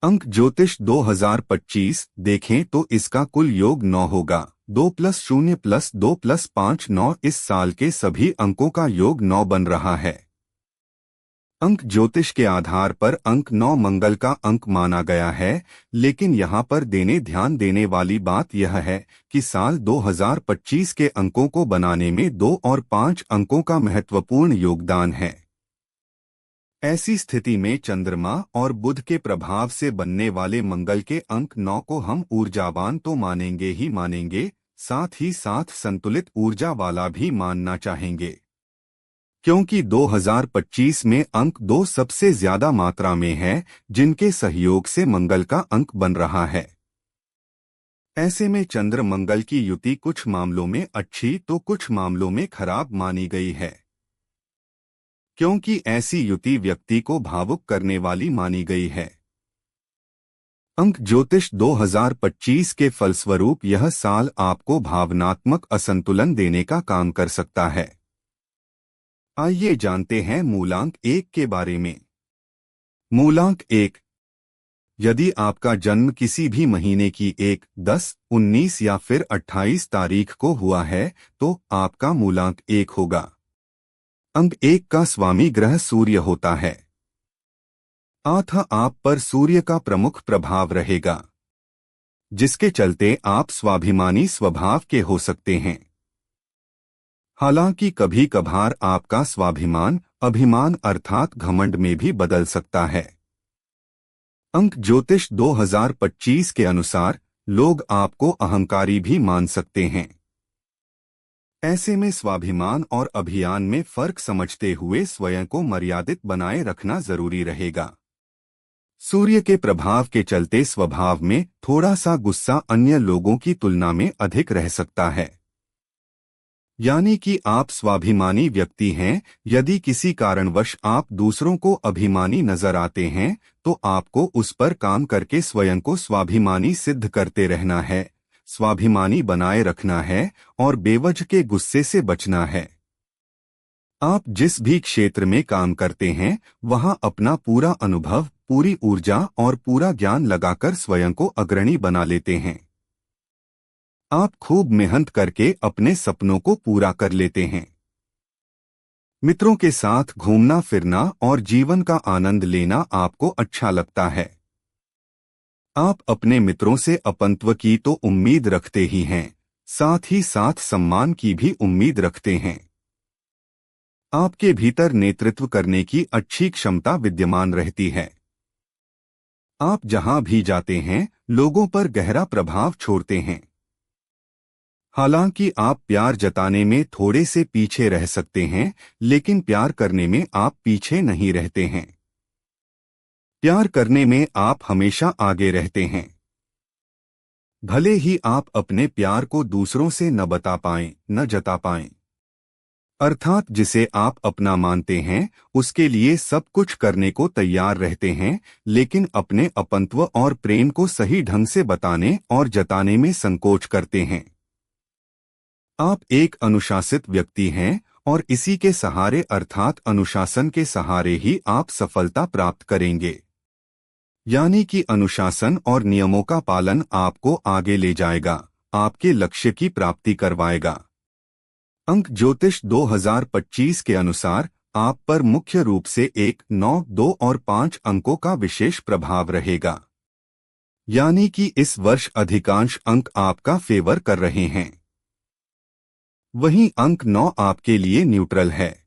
अंक ज्योतिष 2025 देखें तो इसका कुल योग 9 होगा। 2+0+2+5 9। इस साल के सभी अंकों का योग 9 बन रहा है। अंक ज्योतिष के आधार पर अंक 9 मंगल का अंक माना गया है, लेकिन यहाँ पर ध्यान देने वाली बात यह है कि साल 2025 के अंकों को बनाने में 2 और 5 अंकों का महत्वपूर्ण योगदान है। ऐसी स्थिति में चंद्रमा और बुध के प्रभाव से बनने वाले मंगल के अंक 9 को हम ऊर्जावान तो मानेंगे ही मानेंगे, साथ ही साथ संतुलित ऊर्जा वाला भी मानना चाहेंगे, क्योंकि 2025 में अंक 2 सबसे ज्यादा मात्रा में है, जिनके सहयोग से मंगल का अंक बन रहा है। ऐसे में चंद्र मंगल की युति कुछ मामलों में अच्छी तो कुछ मामलों में खराब मानी गई है, क्योंकि ऐसी युति व्यक्ति को भावुक करने वाली मानी गई है। अंक ज्योतिष 2025 के फलस्वरूप यह साल आपको भावनात्मक असंतुलन देने का काम कर सकता है। आइए जानते हैं मूलांक 1 के बारे में। मूलांक 1। यदि आपका जन्म किसी भी महीने की 1, 10, 19 या फिर 28 तारीख को हुआ है तो आपका मूलांक 1 होगा। अंक 1 का स्वामी ग्रह सूर्य होता है, अतः आप पर सूर्य का प्रमुख प्रभाव रहेगा, जिसके चलते आप स्वाभिमानी स्वभाव के हो सकते हैं। हालांकि कभी कभार आपका स्वाभिमान अभिमान अर्थात घमंड में भी बदल सकता है। अंक ज्योतिष 2025 के अनुसार लोग आपको अहंकारी भी मान सकते हैं। ऐसे में स्वाभिमान और अभिमान में फर्क समझते हुए स्वयं को मर्यादित बनाए रखना जरूरी रहेगा। सूर्य के प्रभाव के चलते स्वभाव में थोड़ा सा गुस्सा अन्य लोगों की तुलना में अधिक रह सकता है, यानी कि आप स्वाभिमानी व्यक्ति हैं। यदि किसी कारणवश आप दूसरों को अभिमानी नजर आते हैं तो आपको उस पर काम करके स्वयं को स्वाभिमानी सिद्ध करते रहना है, स्वाभिमानी बनाए रखना है और बेवजह के गुस्से से बचना है। आप जिस भी क्षेत्र में काम करते हैं वहां अपना पूरा अनुभव, पूरी ऊर्जा और पूरा ज्ञान लगाकर स्वयं को अग्रणी बना लेते हैं। आप खूब मेहनत करके अपने सपनों को पूरा कर लेते हैं। मित्रों के साथ घूमना फिरना और जीवन का आनंद लेना आपको अच्छा लगता है। आप अपने मित्रों से अपनत्व की तो उम्मीद रखते ही हैं, साथ ही साथ सम्मान की भी उम्मीद रखते हैं। आपके भीतर नेतृत्व करने की अच्छी क्षमता विद्यमान रहती है। आप जहां भी जाते हैं लोगों पर गहरा प्रभाव छोड़ते हैं। हालांकि आप प्यार जताने में थोड़े से पीछे रह सकते हैं, लेकिन प्यार करने में आप पीछे नहीं रहते हैं। प्यार करने में आप हमेशा आगे रहते हैं, भले ही आप अपने प्यार को दूसरों से न बता पाएं, न जता पाएं। अर्थात जिसे आप अपना मानते हैं उसके लिए सब कुछ करने को तैयार रहते हैं, लेकिन अपने अपनत्व और प्रेम को सही ढंग से बताने और जताने में संकोच करते हैं। आप एक अनुशासित व्यक्ति हैं और इसी के सहारे अर्थात अनुशासन के सहारे ही आप सफलता प्राप्त करेंगे, यानी कि अनुशासन और नियमों का पालन आपको आगे ले जाएगा, आपके लक्ष्य की प्राप्ति करवाएगा। अंक ज्योतिष 2025 के अनुसार आप पर मुख्य रूप से 1, 9, 2 और 5 अंकों का विशेष प्रभाव रहेगा, यानी कि इस वर्ष अधिकांश अंक आपका फेवर कर रहे हैं। वहीं अंक 9 आपके लिए न्यूट्रल है।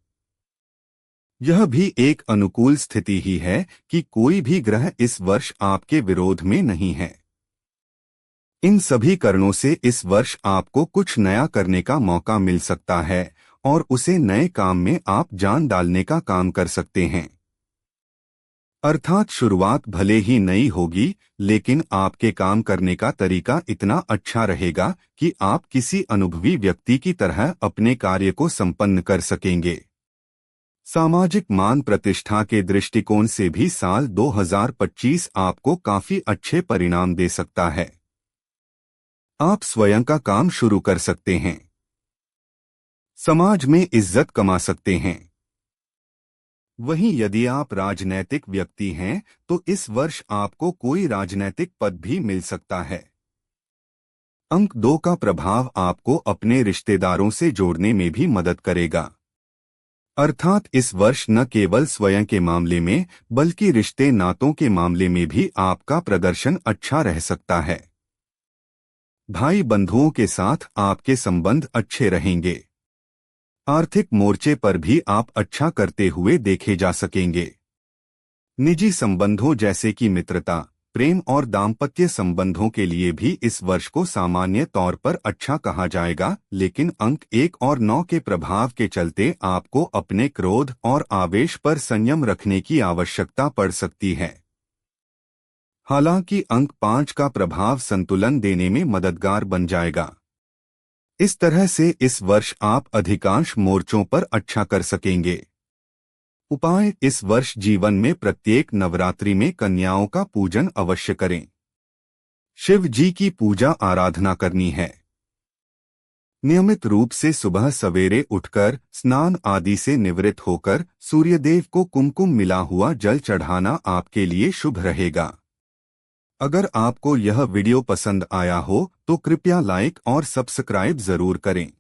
यह भी एक अनुकूल स्थिति ही है कि कोई भी ग्रह इस वर्ष आपके विरोध में नहीं है। इन सभी कारणों से इस वर्ष आपको कुछ नया करने का मौका मिल सकता है और उसे नए काम में आप जान डालने का काम कर सकते हैं। अर्थात शुरुआत भले ही नई होगी, लेकिन आपके काम करने का तरीका इतना अच्छा रहेगा कि आप किसी अनुभवी व्यक्ति की तरह अपने कार्य को संपन्न कर सकेंगे। सामाजिक मान प्रतिष्ठा के दृष्टिकोण से भी साल 2025 आपको काफी अच्छे परिणाम दे सकता है। आप स्वयं का काम शुरू कर सकते हैं, समाज में इज्जत कमा सकते हैं, वहीं यदि आप राजनैतिक व्यक्ति हैं तो इस वर्ष आपको कोई राजनैतिक पद भी मिल सकता है। अंक 2 का प्रभाव आपको अपने रिश्तेदारों से जोड़ने में भी मदद करेगा। अर्थात इस वर्ष न केवल स्वयं के मामले में बल्कि रिश्ते नातों के मामले में भी आपका प्रदर्शन अच्छा रह सकता है। भाई बंधुओं के साथ आपके संबंध अच्छे रहेंगे। आर्थिक मोर्चे पर भी आप अच्छा करते हुए देखे जा सकेंगे। निजी संबंधों जैसे कि मित्रता, प्रेम और दाम्पत्य संबंधों के लिए भी इस वर्ष को सामान्य तौर पर अच्छा कहा जाएगा, लेकिन अंक 1 और 9 के प्रभाव के चलते आपको अपने क्रोध और आवेश पर संयम रखने की आवश्यकता पड़ सकती है। हालांकि अंक 5 का प्रभाव संतुलन देने में मददगार बन जाएगा। इस तरह से इस वर्ष आप अधिकांश मोर्चों पर अच्छा कर सकेंगे। उपाय: इस वर्ष जीवन में प्रत्येक नवरात्रि में कन्याओं का पूजन अवश्य करें। शिव जी की पूजा आराधना करनी है। नियमित रूप से सुबह सवेरे उठकर स्नान आदि से निवृत्त होकर सूर्यदेव को कुमकुम मिला हुआ जल चढ़ाना आपके लिए शुभ रहेगा। अगर आपको यह वीडियो पसंद आया हो तो कृपया लाइक और सब्सक्राइब जरूर करें।